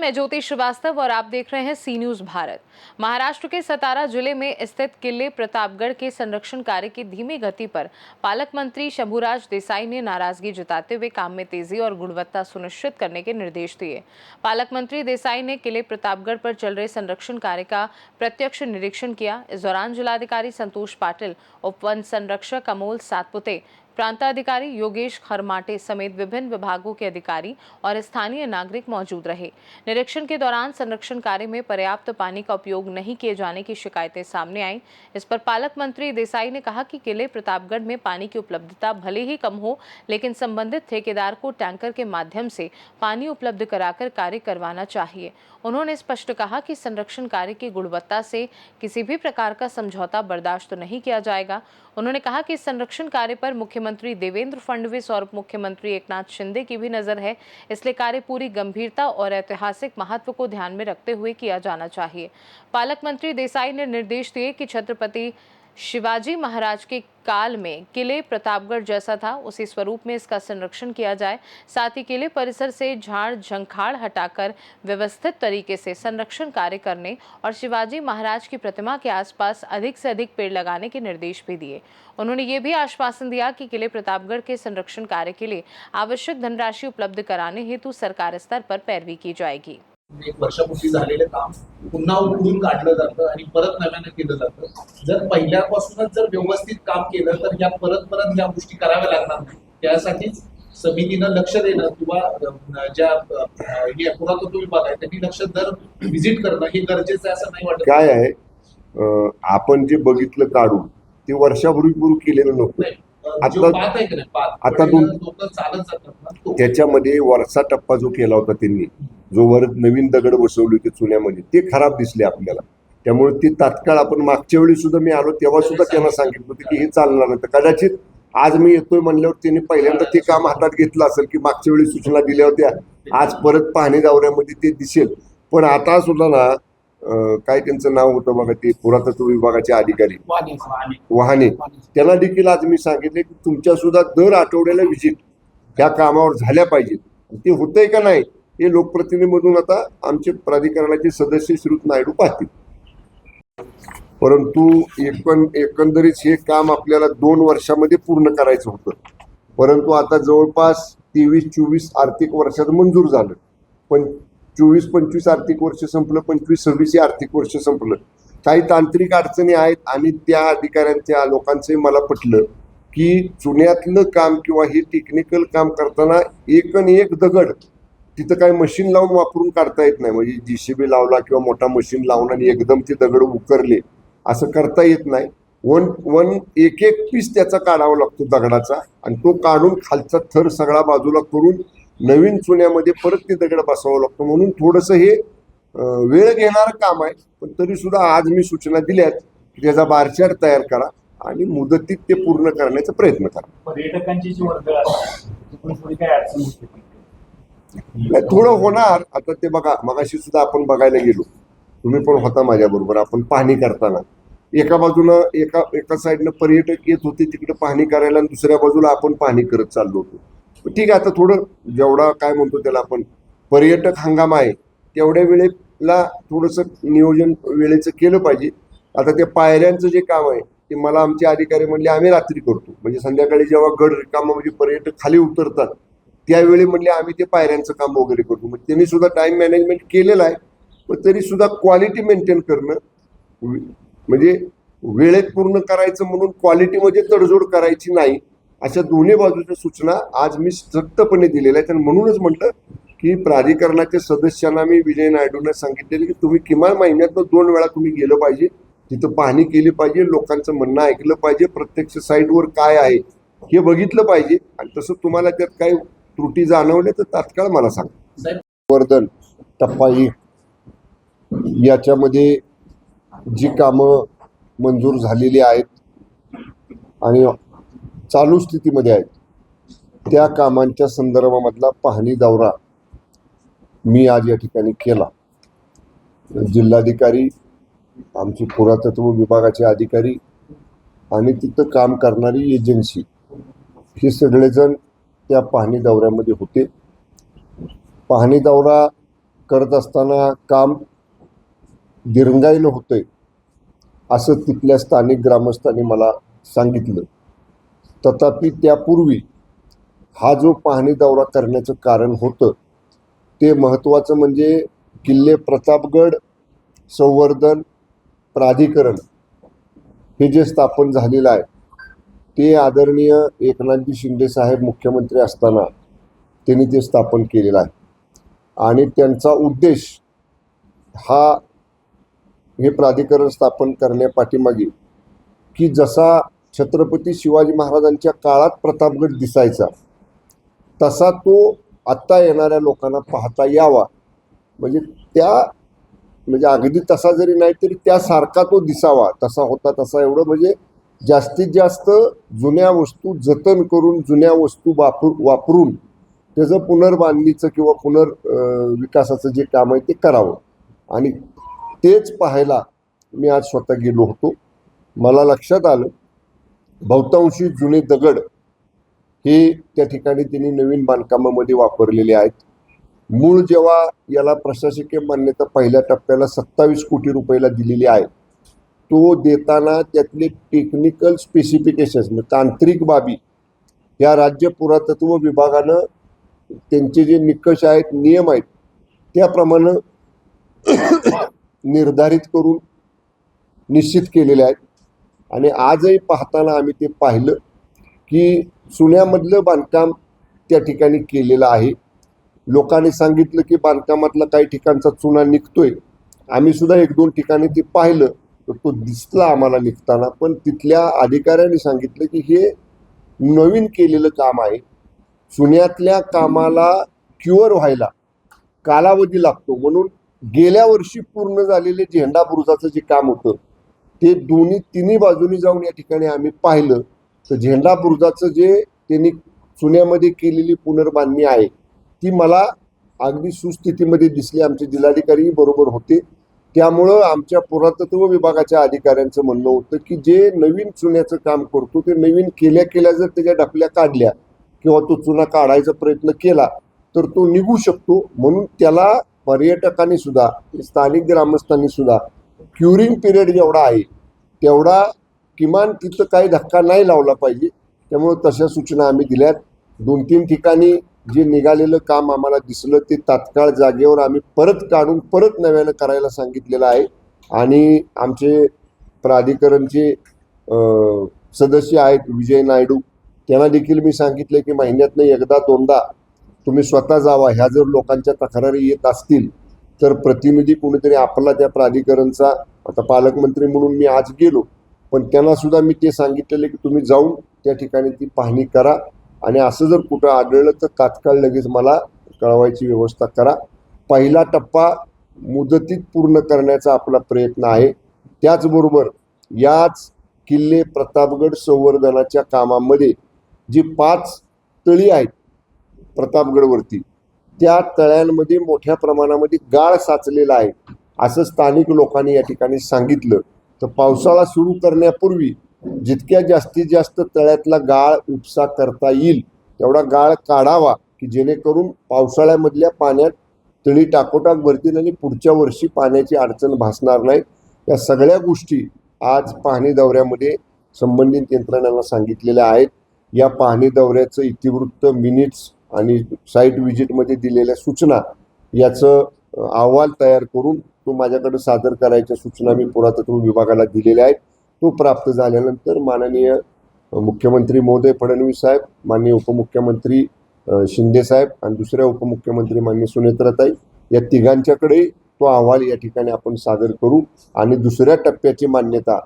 मैं ज्योति श्रीवास्तव और आप देख रहे हैं सी न्यूज भारत। महाराष्ट्र के सतारा जिले में स्थित किले प्रतापगढ़ के संरक्षण कार्य की धीमी गति पर पालक मंत्री शंभूराज देसाई ने नाराजगी जताते हुए काम में तेजी और गुणवत्ता सुनिश्चित करने के निर्देश दिए। पालक मंत्री देसाई ने किले प्रतापगढ़ पर चल रहे संरक्षण कार्य का प्रत्यक्ष निरीक्षण किया। इस दौरान जिलाधिकारी संतोष पाटिल, उप वन संरक्षक अमोल सातपुते, प्रांताधिकारी योगेश खरमाटे समेत विभिन्न विभागों के अधिकारी और स्थानीय नागरिक मौजूद रहे। निरीक्षण के दौरान संरक्षण कार्य में पर्याप्त पानी का उपयोग नहीं किए जाने की शिकायतें सामने आईं। इस पर पालक मंत्री देसाई ने कहा कि किले प्रतापगढ़ में पानी की उपलब्धता भले ही कम हो, लेकिन संबंधित ठेकेदार को टैंकर के माध्यम से पानी उपलब्ध कराकर कार्य करवाना चाहिए। उन्होंने स्पष्ट कहा कि संरक्षण कार्य की गुणवत्ता से किसी भी प्रकार का समझौता बर्दाश्त नहीं किया जाएगा। उन्होंने कहा कि संरक्षण कार्य पर मुख्यमंत्री देवेंद्र फडणवीस और उप मुख्यमंत्री एकनाथ शिंदे की भी नजर है, इसलिए कार्य पूरी गंभीरता और ऐतिहासिक महत्व को ध्यान में रखते हुए किया जाना चाहिए। पालक मंत्री देसाई ने निर्देश दिए कि छत्रपति शिवाजी महाराज के काल में किले प्रतापगढ़ जैसा था उसी स्वरूप में इसका संरक्षण किया जाए। साथ ही किले परिसर से झाड़ झंखाड़ हटाकर व्यवस्थित तरीके से संरक्षण कार्य करने और शिवाजी महाराज की प्रतिमा के आसपास अधिक से अधिक पेड़ लगाने के निर्देश भी दिए। उन्होंने ये भी आश्वासन दिया कि किले प्रतापगढ़ के संरक्षण कार्य के लिए आवश्यक धनराशि उपलब्ध कराने हेतु सरकार स्तर पर पैरवी की जाएगी। एक वर्षापूर्वी झालेलं काम पुन्हा उघडून काढलं जातं आणि परत नव्याने केलं जातं। जर पहिल्यापासूनच जर व्यवस्थित काम केलं तर या परत या गोष्टी कराव्या लागणार नाही। त्यासाठीच समितीनं लक्ष देणं किंवा ज्या हे पुरातत्व विभाग आहे त्यांनी लक्ष दर व्हिजिट करणं हे गरजेचं आहे असं नाही वाटत? काय आहे, आपण जे बघितलं काढून ते वर्षापूर्वी केलेलं नव्हतं। आता त्याच्यामध्ये वरचा टप्पा जो केला होता त्यांनी, जो वर नवीन दगड बसवले होते चुन्यामध्ये, ते खराब दिसले आपल्याला। त्यामुळे ते तात्काळ आपण मागच्या वेळी सुद्धा मी आलो तेव्हा सुद्धा त्यांना सांगितलं होतं की हे चालणार नाही। तर कदाचित आज मी येतोय म्हणल्यावर त्यांनी पहिल्यांदा ते काम हातात घेतलं असेल की मागच्या वेळी सूचना दिल्या होत्या, आज परत पाहणी दौऱ्यामध्ये ते दिसेल। पण आता सुद्धा ना, काय त्यांचं नाव होतं बघा, ते पुरातत्व विभागाचे अधिकारी वहाने, त्यांना देखील आज मी सांगितले की तुमच्या सुद्धा दर आठवड्याला व्हिजिट ह्या कामावर झाल्या पाहिजेत। ते होतंय का नाही हे लोकप्रतिनिधीमधून आता आमचे प्राधिकरणाचे सदस्य श्रुत नायडू पाहतील। परंतु एकंदरीत हे काम आपल्याला 2 वर्षामध्ये पूर्ण करायचं होतं, परंतु आता जवळपास 23-24 आर्थिक वर्षात मंजूर झालं। पण 24-25 आर्थिक वर्ष संपलं, 25-26 आर्थिक वर्ष संपलं। काही तांत्रिक अडचणी आहेत आणि त्या अधिकाऱ्यांच्या लोकांचे मला पटलं की चुन्यातलं काम किंवा हे टेक्निकल काम करताना एक दगड तिथं काही मशीन लावून वापरून काढता येत नाही। म्हणजे JCB लावला किंवा मोठा मशीन लावून आणि एकदम ते दगड उकरले असं करता येत नाही। एक पीस त्याचा काढावा लागतो दगडाचा, आणि तो काढून खालचा थर सगळा बाजूला करून नवीन चुन्यामध्ये परत ते दगड बसवावं लागतो। म्हणून थोडंसं हे वेळ घेणारं काम आहे, पण तरी सुद्धा आज मी सूचना दिल्यात की त्याचा बारचार्ट तयार करा आणि मुदतीत ते पूर्ण करण्याचा प्रयत्न करा। पर्यटकांची जी वर्दळ आहे थोडी काय अडचण होते? थोडं होणार। आता ते बघा, मगाशी सुद्धा आपण बघायला गेलो, तुम्ही पण होता माझ्या बरोबर। आपण पाहणी करताना एका बाजूला एका साईडनं पर्यटक येत होते तिकडे पाहणी करायला, आणि दुसऱ्या बाजूला आपण पाहणी करत चाललो होतो। ठीक आहे, आता थोडं जेवढा काय म्हणतो त्याला आपण पर्यटक हंगाम आहे तेवढ्या वेळेला थोडंसं नियोजन वेळेचं केलं पाहिजे। आता त्या पायऱ्यांचं जे काम आहे ते मला आमचे अधिकारी म्हणले आम्ही रात्री करतो, म्हणजे संध्याकाळी जेव्हा गड रिकामा म्हणजे पर्यटक खाली उतरतात त्यावेळी म्हणले आम्ही ते पायऱ्यांचं काम वगैरे करतो। मग त्यांनी सुद्धा टाइम मॅनेजमेंट केलेलं आहे, पण तरी सुद्धा क्वालिटी मेंटेन करणं, म्हणजे वेळेत पूर्ण करायचं म्हणून क्वालिटीमध्ये तडजोड करायची नाही, अशा दोन्ही बाजूच्या सूचना आज मी सख्तपणे दिलेल्या आहेत। आणि म्हणूनच म्हटलं की प्राधिकरणाच्या सदस्यांना मी विजय नायडूंना सांगितलेलं की तुम्ही किमान महिन्यातनं 2 वेळा तुम्ही गेलं पाहिजे, तिथं पाहणी केली पाहिजे, लोकांचं म्हणणं ऐकलं पाहिजे, प्रत्यक्ष साईटवर काय आहे हे बघितलं पाहिजे, आणि तसं तुम्हाला त्यात काही त्रुटी जाणवले तर तात्काळ मला सांगा। वर्धन टप्पा 1 याच्यामध्ये जी कामं मंजूर झालेली आहेत आणि चालू स्थितीमध्ये आहेत त्या कामांच्या संदर्भामधला पाहणी दौरा मी आज या ठिकाणी केला। जिल्हाधिकारी, आमचे पुरातत्व विभागाचे अधिकारी आणि तिथं काम करणारी एजन्सी हे सगळेजण त्या पाहणी दौऱ्यामध्ये होते। पाहणी दौरा करत असताना काम दिरंगाईनं होतंय असं तिथल्या स्थानिक ग्रामस्थांनी मला सांगितलं. तथापि त्यापूर्वी हा जो पाहणी दौरा करण्याचं कारण होतं ते महत्त्वाचं म्हणजे किल्ले प्रतापगड संवर्धन प्राधिकरण हे जे स्थापन झालेलं आहे ते आदरणीय एकनाथजी शिंदे साहेब मुख्यमंत्री असताना त्यांनी ते स्थापन केलेलं आहे. आणि त्यांचा उद्देश हा हे प्राधिकरण स्थापन करण्यापाठीमागे की जसा छत्रपती शिवाजी महाराजांच्या काळात प्रतापगड दिसायचा तसा तो आत्ता येणाऱ्या लोकांना पाहता यावा, म्हणजे अगदी तसा जरी नाही तरी त्यासारखा तो दिसावा, तसा होता तसा, एवढं म्हणजे जास्तीत जास्त जुन्या वस्तू जतन करून जुन्या वस्तू वापरून त्याचं पुनर्बांधणीचं किंवा विकासाचं जे काम आहे ते करावं. आणि तेच पाहायला मी आज स्वतः गेलो होतो. मला लक्षात आलं बहुतांशी जुने दगड हे त्या ठिकाणी त्यांनी नवीन बांधकामामध्ये वापरलेले आहेत. मूळ जेव्हा याला प्रशासकीय मान्यता पहिल्या टप्प्याला 27 कोटी रुपयाला दिलेली आहे, तो देताना त्यातले टेक्निकल स्पेसिफिकेशन्स म्हणजे तांत्रिक बाबी या राज्य पुरातत्व विभागानं त्यांचे जे निकष आहेत, नियम आहेत त्याप्रमाणे निर्धारित करून निश्चित केलेले आहेत. आणि आजही पाहताना आम्ही ते पाहिलं की चुन्यामधलं बांधकाम त्या ठिकाणी केलेलं आहे. लोकांनी सांगितलं की बांधकामातला काही ठिकाणचा चुना निघतोय. आम्ही सुद्धा 1-2 ठिकाणी ते पाहिलं तर तो दिसला आम्हाला निघताना. पण तिथल्या अधिकाऱ्यांनी सांगितलं की हे नवीन केलेलं काम आहे, चुन्यातल्या कामाला क्युअर व्हायला कालावधी लागतो. म्हणून गेल्या वर्षी पूर्ण झालेले झेंडा बुरुजाचं जे काम होतं ते तिन्ही बाजूनी जाऊन या ठिकाणी आम्ही पाहिलं तर झेंडा बुरुजाचं जे त्यांनी चुन्यामध्ये केलेली पुनर्बांधणी आहे ती मला अगदी सुस्थितीमध्ये दिसली. आमचे जिल्हाधिकारी बरोबर होते. त्यामुळं आमच्या पुरातत्व विभागाच्या अधिकाऱ्यांचं म्हणणं होतं की जे नवीन चुन्याचं काम करतो ते नवीन केल्या जर त्याच्या डफल्या काढल्या किंवा तो चुना काढायचा प्रयत्न केला तर तो निघू शकतो. म्हणून त्याला पर्यटकांनी सुद्धा स्थानिक ग्रामस्थांनी सुद्धा क्युरिंग पिरियड जेवढा आहे तेवढा किमान तिथं काही धक्का नाही लावला पाहिजे. त्यामुळं तशा सूचना आम्ही दिल्यात. 2-3 ठिकाणी जे निघालेलं काम आम्हाला दिसलं ते तात्काळ जागेवर आम्ही परत काढून परत नव्यानं करायला सांगितलेलं आहे. आणि आमचे प्राधिकरणचे सदस्य आहेत विजय नायडू, त्यांना देखील मी सांगितलं की महिन्यातनं 1-2दा तुम्ही स्वतः जावा. ह्या जर लोकांच्या तक्रारी येत असतील तर प्रतिनिधी कोणीतरी आपला त्या प्राधिकरणचा, आता पालकमंत्री म्हणून मी आज गेलो पण त्यांना सुद्धा मी ते सांगितलेलं की तुम्ही जाऊन त्या ठिकाणी ती पाहणी करा आणि असं जर कुठं आढळलं तर तात्काळ लगेच मला कळवायची व्यवस्था करा. पहिला टप्पा मुदतीत पूर्ण करण्याचा आपला प्रयत्न आहे. त्याचबरोबर याच किल्ले प्रतापगड संवर्धनाच्या कामामध्ये जी 5 तळी आहेत प्रतापगडवरती त्या तळ्यांमध्ये मोठ्या प्रमाणामध्ये गाळ साचलेला आहे असं स्थानिक लोकांनी या ठिकाणी सांगितलं. तर पावसाळा सुरू करण्यापूर्वी जितक्या जास्तीत जास्त तळ्यातला गाळ उपसा करता येईल तेवढा गाळ काढावा की जेणेकरून पावसाळ्यामधल्या पाण्यात तळी टाकोटाक भरतील आणि पुढच्या वर्षी पाण्याची अडचण भासणार नाही. या सगळ्या गोष्टी आज पाहणी दौऱ्यामध्ये संबंधित यंत्रणांना सांगितलेल्या आहेत. या पाहणी दौऱ्याचं इतिवृत्त, मिनिट्स आणि साईट व्हिजिटमध्ये दिलेल्या सूचना याचं अहवाल तयार करून तो माझ्याकडे सादर करायच्या सूचना मी पुरातत्व विभागाला दिलेल्या आहेत. तो प्राप्त झाल्यानंतर माननीय मुख्यमंत्री महोदय फडणवीस साहेब, माननीय उपमुख्यमंत्री शिंदे साहेब आणि दुसऱ्या उपमुख्यमंत्री माननीय सुनेत्राताई या तिघांच्याकडे तो अहवाल या ठिकाणी आपण सादर करू आणि दुसऱ्या टप्प्याची मान्यता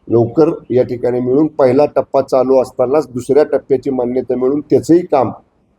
लवकर या ठिकाणी मिळून पहिला टप्पा चालू असतानाच दुसऱ्या टप्प्याची मान्यता मिळून त्याचंही काम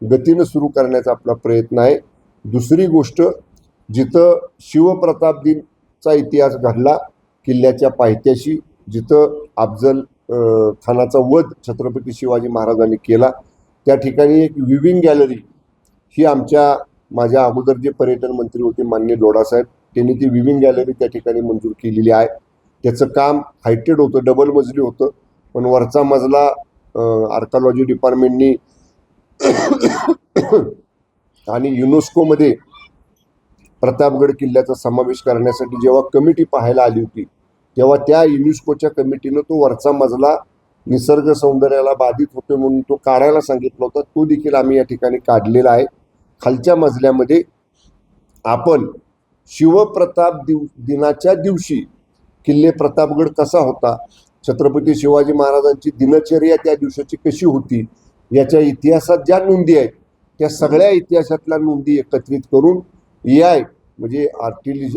गतीनं सुरू करण्याचा आपला प्रयत्न आहे. दुसरी गोष्ट, जिथं शिवप्रताप दिनचा इतिहास घडला किल्ल्याच्या पायथ्याशी, जिथं अफजल खानाचा वध छत्रपती शिवाजी महाराजांनी केला त्या ठिकाणी एक विविंग गॅलरी ही माझ्या अगोदर जे पर्यटन मंत्री होते माननीय लोढासाहेब त्यांनी ती विविंग गॅलरी त्या ठिकाणी मंजूर केलेली आहे. त्याचं काम हायटेड होतं, डबल मजली होतं, पण वरचा मजला आर्कॉलॉजी डिपार्टमेंटनी आणि युनेस्कोमध्ये प्रतापगड किल्ल्याचा समावेश करण्यासाठी जेव्हा कमिटी पाहायला आली होती तेव्हा त्या युनेस्कोच्या कमिटीनं तो वरचा मजला निसर्ग सौंदर्याला बाधित होतो म्हणून तो काढायला सांगितलं होतं. तो देखील आम्ही या ठिकाणी काढलेला आहे. खालच्या मजल्यामध्ये आपण शिवप्रताप दिनाच्या दिवशी किल्ले प्रतापगड कसा होता, छत्रपती शिवाजी महाराजांची दिनचर्या त्या दिवसाची कशी होती, याच्या इतिहासात ज्या नोंदी आहेत त्या सगळ्या इतिहासातल्या नोंदी एकत्रित करून AI म्हणजे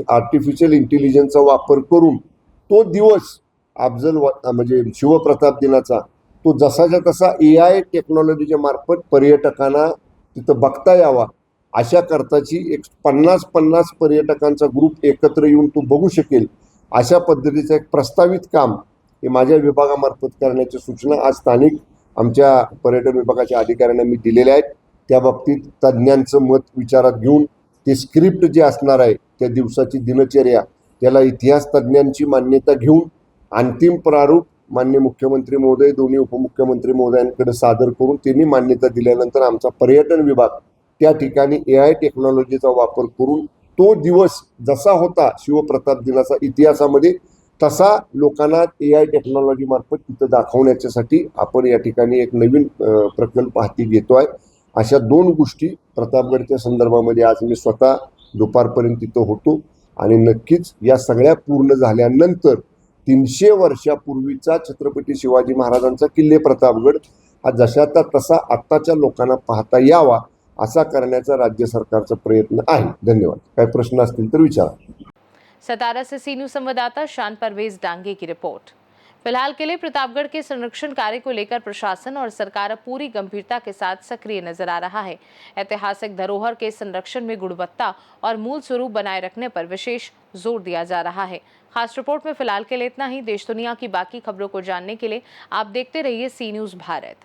आर्टिफिशियल इंटेलिजन्सचा वापर करून तो दिवस म्हणजे शिवप्रताप दिनाचा तो जसाच्या तसा AI टेक्नॉलॉजीच्या मार्फत पर्यटकांना तिथं बघता यावा अशा करताची एक 50-50 पर्यटकांचा ग्रुप एकत्र येऊन तो बघू शकेल अशा पद्धतीचं एक प्रस्तावित काम हे माझ्या विभागामार्फत करण्याची सूचना आज स्थानिक आमच्या पर्यटन विभागाच्या अधिकाऱ्यांना मी दिलेल्या आहेत. त्या बाबतीत तज्ज्ञांचं मत विचारात घेऊन ते स्क्रिप्ट जे असणार आहे त्या दिवसाची दिनचर्या त्याला इतिहास तज्ज्ञांची मान्यता घेऊन अंतिम प्रारूप माननीय मुख्यमंत्री महोदय, दोन्ही उपमुख्यमंत्री महोदयांकडे सादर करून त्यांनी मान्यता दिल्यानंतर आमचा पर्यटन विभाग त्या ठिकाणी AI टेक्नॉलॉजीचा वापर करून तो दिवस जसा होता शिवप्रताप दिनाचा इतिहासामध्ये तसा लोकांना AI टेक्नॉलॉजी मार्फत तिथं दाखवण्याच्यासाठी आपण या ठिकाणी एक नवीन प्रकल्प हाती घेतो आहे. अशा 2 गोष्टी प्रतापगडच्या संदर्भामध्ये आज मी स्वतः दुपारपर्यंत तिथं होतो आणि नक्कीच या सगळ्या पूर्ण झाल्यानंतर 300 वर्षापूर्वीचा छत्रपती शिवाजी महाराजांचा किल्ले प्रतापगड हा जशाचा तसा आत्ताच्या लोकांना पाहता यावा असा करण्याचा राज्य सरकारचा प्रयत्न आहे. धन्यवाद. काही प्रश्न असतील तर विचारा. सतारा से सी न्यूज संवाददाता शान परवेज डांगे की रिपोर्ट। फिलहाल के लिए प्रतापगढ़ के संरक्षण कार्य को लेकर प्रशासन और सरकार पूरी गंभीरता के साथ सक्रिय नजर आ रहा है। ऐतिहासिक धरोहर के संरक्षण में गुणवत्ता और मूल स्वरूप बनाए रखने पर विशेष जोर दिया जा रहा है। खास रिपोर्ट में फिलहाल के लिए इतना ही। देश दुनिया की बाकी खबरों को जानने के लिए आप देखते रहिए सी न्यूज भारत।